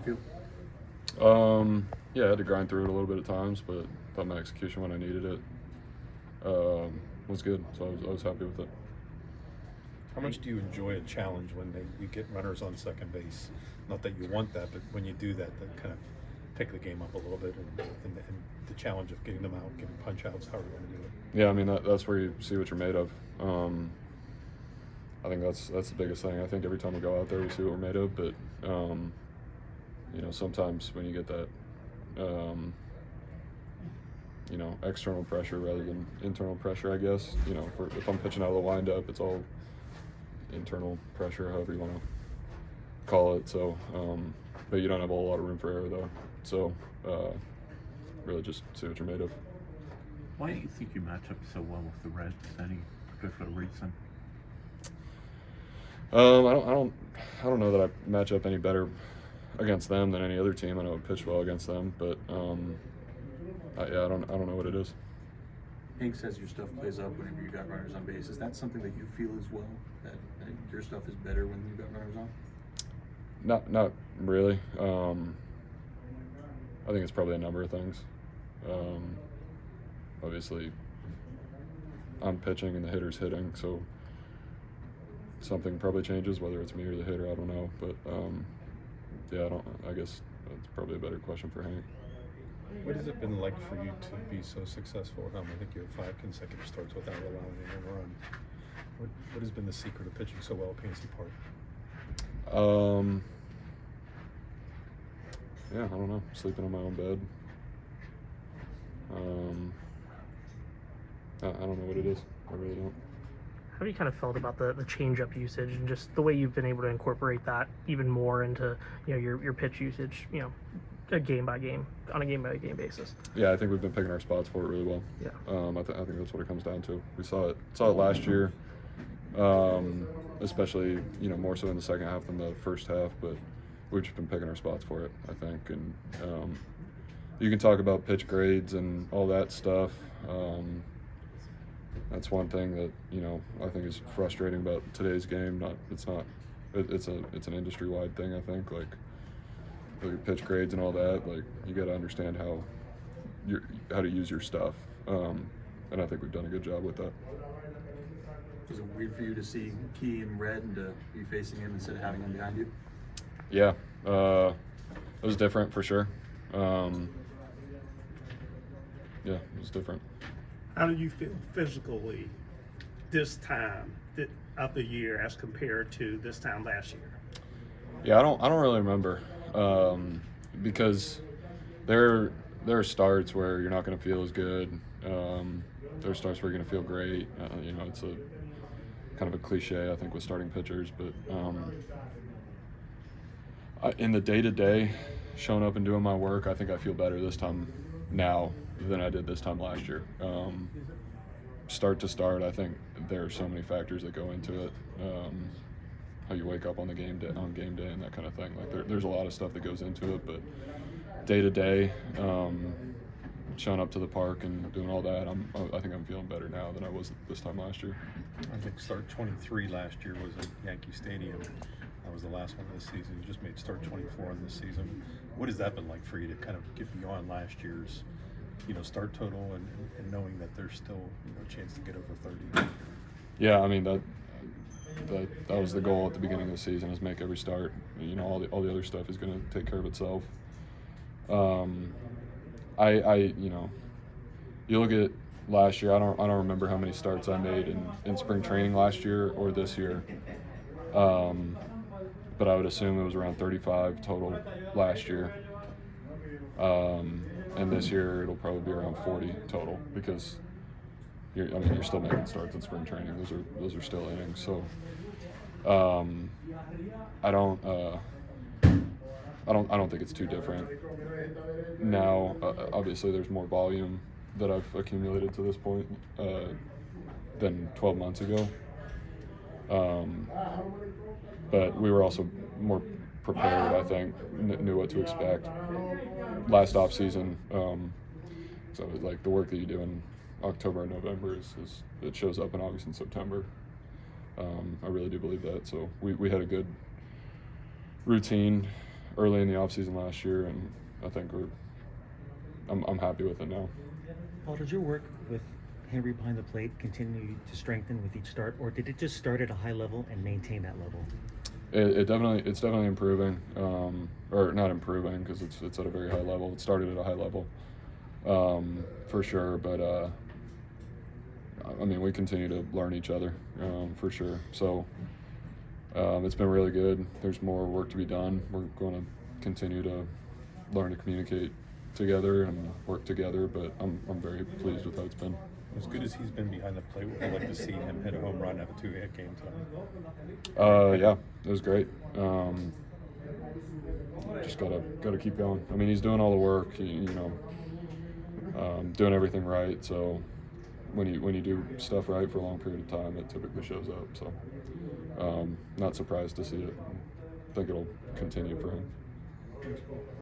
feel? Yeah, I had to grind through it a little bit at times, but thought my execution when I needed it was good, so I was happy with it. How much do you enjoy a challenge when you get runners on second base? Not that you want that, but when you do that, that kind of pick the game up a little bit, and the challenge of getting them out, getting punch outs, however you want to do it. Yeah, I mean that's where you see what you're made of. I think that's the biggest thing. I think every time we go out there, we see what we're made of. But you know, sometimes when you get that, you know, external pressure rather than internal pressure, I guess. You know, if I'm pitching out of the windup, it's all internal pressure, however you want to call it. So, but you don't have a whole lot of room for error though. So, really just see what you're made of. Why do you think you match up so well with the Reds? Any particular reason? I don't know that I match up any better against them than any other team. I know I pitch well against them, but I don't know what it is. Hank says your stuff plays up whenever you got runners on base. Is that something that you feel as well? That your stuff is better when you've got runners on? Not really. I think it's probably a number of things. Obviously, I'm pitching and the hitter's hitting, so something probably changes, whether it's me or the hitter, I don't know. But yeah, I guess that's probably a better question for Hank. What has it been like for you to be so successful at home? I think you have 5 consecutive starts without allowing a run. What has been the secret of pitching so well at PNC Park? Yeah, I don't know. Sleeping in my own bed. I don't know what it is. I really don't. How have you kind of felt about the change-up usage and just the way you've been able to incorporate that even more into, you know, your pitch usage, you know, on a game by game basis? Yeah, I think we've been picking our spots for it really well. Yeah. I think that's what it comes down to. We saw it last year, especially, you know, more so in the second half than the first half, but we've just been picking our spots for it, I think. And you can talk about pitch grades and all that stuff. That's one thing that, you know, I think is frustrating about today's game. It's an industry-wide thing, I think. Like your pitch grades and all that, like you got to understand how to use your stuff, and I think we've done a good job with that. Was it weird for you to see Key in red and to be facing him instead of having him behind you? Yeah, it was different for sure. Yeah, it was different. How do you feel physically this time of the year as compared to this time last year? Yeah, I don't really remember, because there are starts where you're not going to feel as good. There are starts where you're going to feel great. You know, it's a kind of a cliche, I think, with starting pitchers, but in the day-to-day, showing up and doing my work, I think I feel better this time now than I did this time last year. Start to start, I think there are so many factors that go into it. How you wake up on game day and that kind of thing. Like there's a lot of stuff that goes into it, but day to day, showing up to the park and doing all that, I think I'm feeling better now than I was this time last year. I think start 23 last year was at Yankee Stadium. That was the last one of the season. You just made start 24 in this season. What has that been like for you to kind of get beyond last year's, you know, start total and knowing that there's still, you know, a chance to get over 30? Yeah, I mean that was the goal at the beginning of the season, is make every start. You know, all the other stuff is going to take care of itself. You know, you look at last year. I don't remember how many starts I made in spring training last year or this year. But I would assume it was around 35 total last year. And this year it'll probably be around 40 total, because you're still making starts in spring training. Those are still innings. So I don't think it's too different now. Obviously, there's more volume that I've accumulated to this point than 12 months ago. But we were also more prepared, I think, knew what to expect last off season. So like the work that you do in October and November it shows up in August and September. I really do believe that. So we had a good routine early in the offseason last year, and I think I'm happy with it now. Paul, does your work with Henry behind the plate continue to strengthen with each start, or did it just start at a high level and maintain that level? It's definitely improving, or not improving because it's at a very high level. It started at a high level, for sure. But I mean, we continue to learn each other, for sure. So it's been really good. There's more work to be done. We're going to continue to learn to communicate together and work together. But I'm very pleased with how it's been. As good as he's been behind the plate, would I like to see him hit a home run, have a 2-hit game tonight? Yeah, it was great. Just gotta keep going. I mean, he's doing all the work, doing everything right. So when you do stuff right for a long period of time, it typically shows up. So not surprised to see it. I think it'll continue for him.